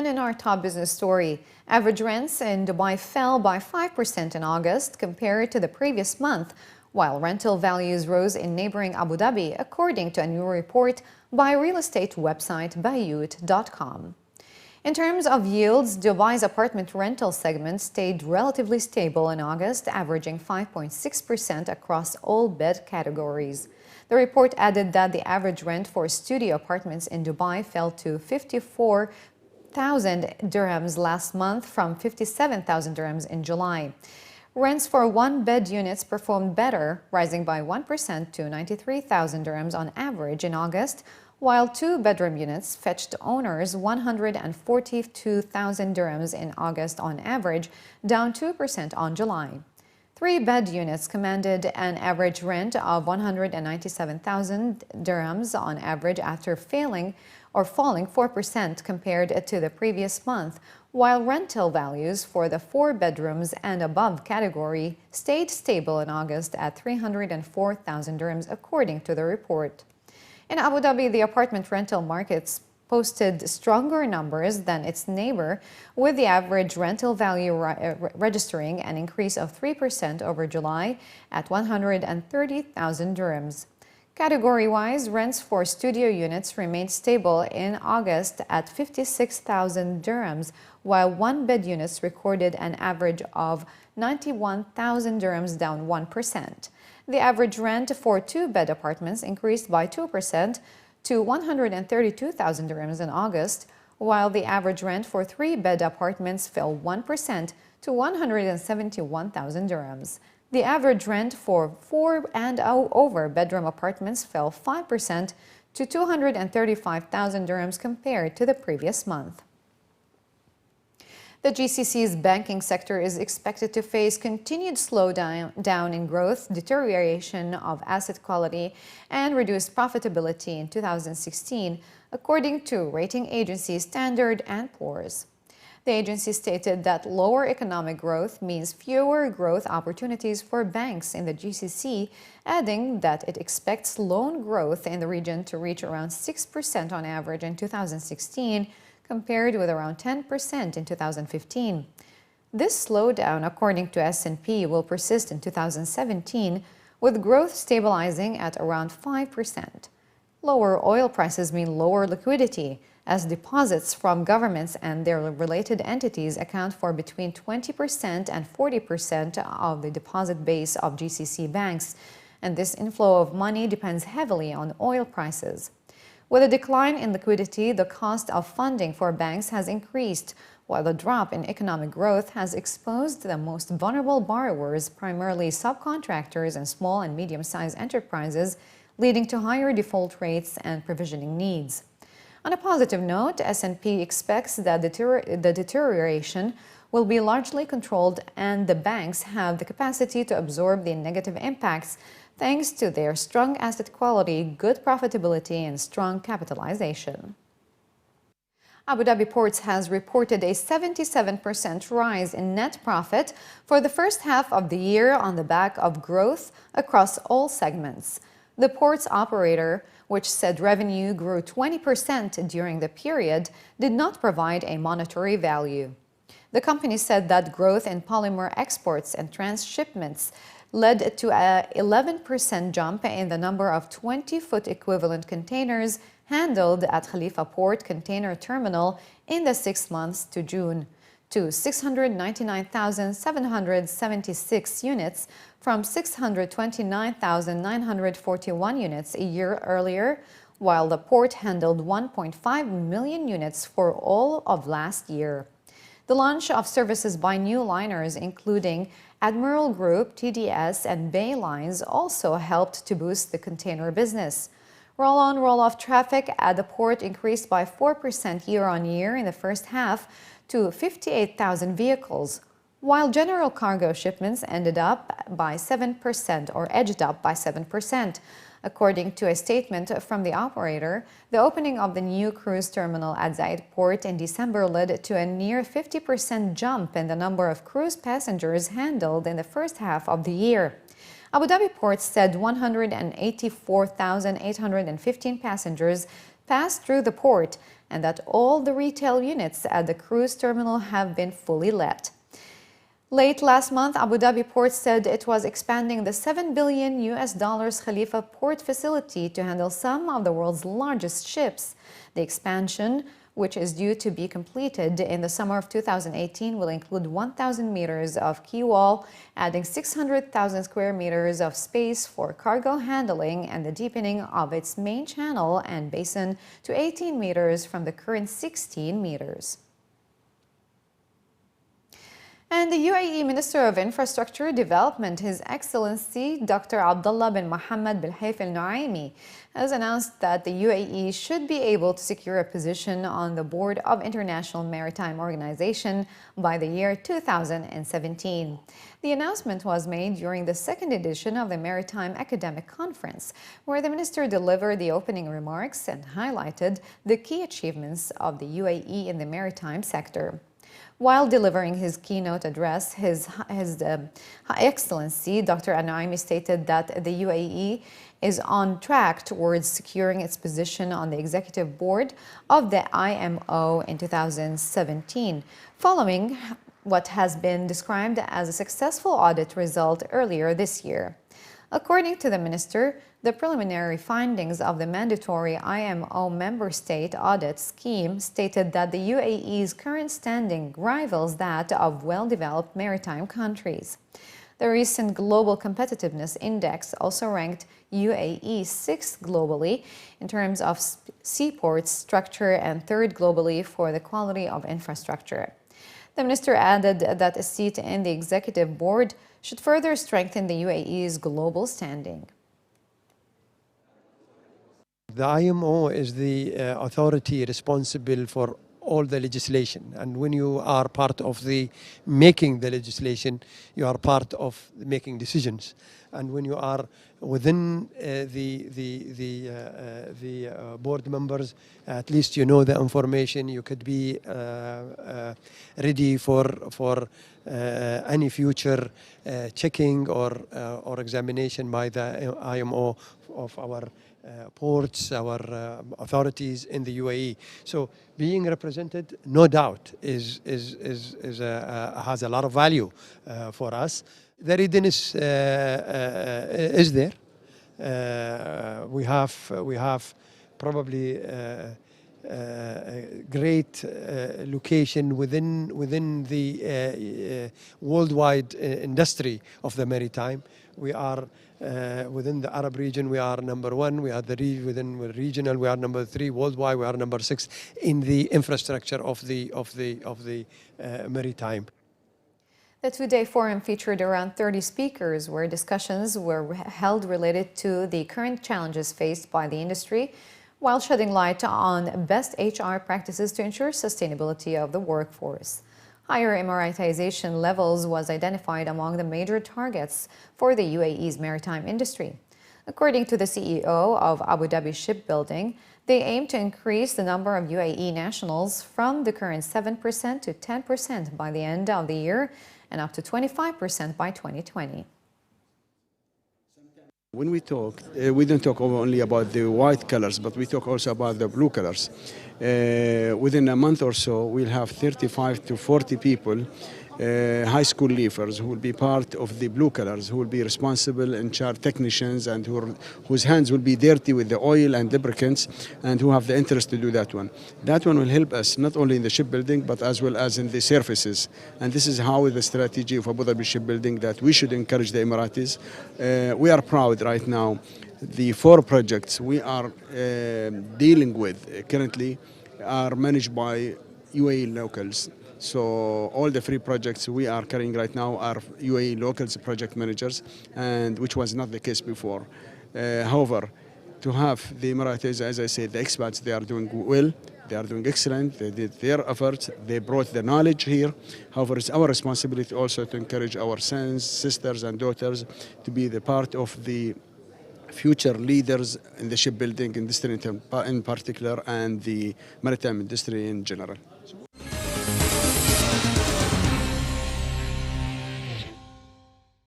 And in our top business story, average rents in Dubai fell by 5% in August compared to the previous month, while rental values rose in neighboring Abu Dhabi, according to a new report by real estate website Bayut.com. In terms of yields, Dubai's apartment rental segment stayed relatively stable in August, averaging 5.6% across all bed categories. The report added that the average rent for studio apartments in Dubai fell to 54,000 dirhams last month from 57,000 dirhams in July. Rents for one-bed units performed better, rising by 1% to 93,000 dirhams on average in August, while two-bedroom units fetched owners 142,000 dirhams in August on average, down 2% on July. Three-bed units commanded an average rent of 197,000 dirhams on average after falling 4% compared to the previous month, while rental values for the four bedrooms and above category stayed stable in August at 304,000 dirhams, according to the report. In Abu Dhabi, the apartment rental markets posted stronger numbers than its neighbor, with the average rental value registering an increase of 3% over July at 130,000 dirhams. Category-wise, rents for studio units remained stable in August at 56,000 dirhams, while one-bed units recorded an average of 91,000 dirhams, down 1%. The average rent for two-bed apartments increased by 2% to 132,000 dirhams in August, while the average rent for three-bed apartments fell 1% to 171,000 dirhams. The average rent for four and over bedroom apartments fell 5% to 235,000 dirhams compared to the previous month. The GCC's banking sector is expected to face continued slowdown in growth, deterioration of asset quality, and reduced profitability in 2016, according to rating agency Standard & Poor's. The agency stated that lower economic growth means fewer growth opportunities for banks in the GCC, adding that it expects loan growth in the region to reach around 6% on average in 2016, compared with around 10% in 2015. This slowdown, according to S&P, will persist in 2017, with growth stabilizing at around 5%. Lower oil prices mean lower liquidity, as deposits from governments and their related entities account for between 20% and 40% of the deposit base of GCC banks, and this inflow of money depends heavily on oil prices. With a decline in liquidity, the cost of funding for banks has increased, while the drop in economic growth has exposed the most vulnerable borrowers, primarily subcontractors and small and medium-sized enterprises, leading to higher default rates and provisioning needs. On a positive note, S&P expects that the deterioration will be largely controlled and the banks have the capacity to absorb the negative impacts thanks to their strong asset quality, good profitability, and strong capitalization. Abu Dhabi Ports has reported a 77% rise in net profit for the first half of the year on the back of growth across all segments. The ports operator, which said revenue grew 20% during the period, did not provide a monetary value. The company said that growth in polymer exports and transshipments led to an 11% jump in the number of 20-foot equivalent containers handled at Khalifa Port Container Terminal in the 6 months to June, to 699,776 units from 629,941 units a year earlier, while the port handled 1.5 million units for all of last year. The launch of services by new liners, including Admiral Group, TDS, and Bay Lines, also helped to boost the container business. Roll-on, roll-off traffic at the port increased by 4% year-on-year in the first half to 58,000 vehicles, while general cargo shipments ended up by 7% or edged up by 7%. According to a statement from the operator, the opening of the new cruise terminal at Zaid Port in December led to a near 50% jump in the number of cruise passengers handled in the first half of the year. Abu Dhabi Ports said 184,815 passengers pass through the port and that all the retail units at the cruise terminal have been fully let. Late last month, Abu Dhabi Ports said it was expanding the $7 billion Khalifa port facility to handle some of the world's largest ships. The expansion, which is due to be completed in the summer of 2018, will include 1,000 meters of quay wall, adding 600,000 square meters of space for cargo handling and the deepening of its main channel and basin to 18 meters from the current 16 meters. And the UAE Minister of Infrastructure Development, His Excellency Dr. Abdullah bin Mohammed bin Hayf Al Nuaimi, has announced that the UAE should be able to secure a position on the board of International Maritime Organization by the year 2017. The announcement was made during the second edition of the Maritime Academic Conference, where the minister delivered the opening remarks and highlighted the key achievements of the UAE in the maritime sector. While delivering his keynote address, His Excellency Dr. Al Nuaimi stated that the UAE is on track towards securing its position on the Executive Board of the IMO in 2017, following what has been described as a successful audit result earlier this year. According to the minister, the preliminary findings of the mandatory IMO member state audit scheme stated that the UAE's current standing rivals that of well-developed maritime countries. The recent Global Competitiveness Index also ranked UAE 6th globally in terms of seaports structure and 3rd globally for the quality of infrastructure. The minister added that a seat in the executive board should further strengthen the UAE's global standing. The IMO is the authority responsible for all the legislation, and when you are part of the making the legislation, you are part of making decisions. And when you are within the board members, at least you know the information. You could be ready for any future checking or examination by the IMO of our ports, our authorities in the UAE. So being represented, no doubt, has a lot of value for us. The readiness is there. We have probably a great location within the worldwide industry of the maritime. We are within the Arab region. We are number 1. We are within regional. We are number 3 worldwide. We are number 6 in the infrastructure of the maritime. The two-day forum featured around 30 speakers where discussions were held related to the current challenges faced by the industry, while shedding light on best HR practices to ensure sustainability of the workforce. Higher Emiratization levels was identified among the major targets for the UAE's maritime industry. According to the CEO of Abu Dhabi Shipbuilding, they aim to increase the number of UAE nationals from the current 7% to 10% by the end of the year and up to 25% by 2020. When we talk, we don't talk only about the white colors, but we talk also about the blue colors. Within a month or so, we'll have 35 to 40 people, high school leavers, who will be part of the blue colors, who will be responsible and charge technicians and whose hands will be dirty with the oil and lubricants and who have the interest to do that one. That one will help us not only in the shipbuilding but as well as in the services. And this is how the strategy of Abu Dhabi Shipbuilding that we should encourage the Emiratis. We are proud right now. The 4 projects we are dealing with currently are managed by UAE locals. So all the 3 projects we are carrying right now are UAE locals project managers, and which was not the case before. However, to have the Emiratis, as I said, the expats, they are doing well, they are doing excellent, they did their efforts, they brought the knowledge here. However, it's our responsibility also to encourage our sons, sisters and daughters to be the part of the future leaders in the shipbuilding industry in particular and the maritime industry in general.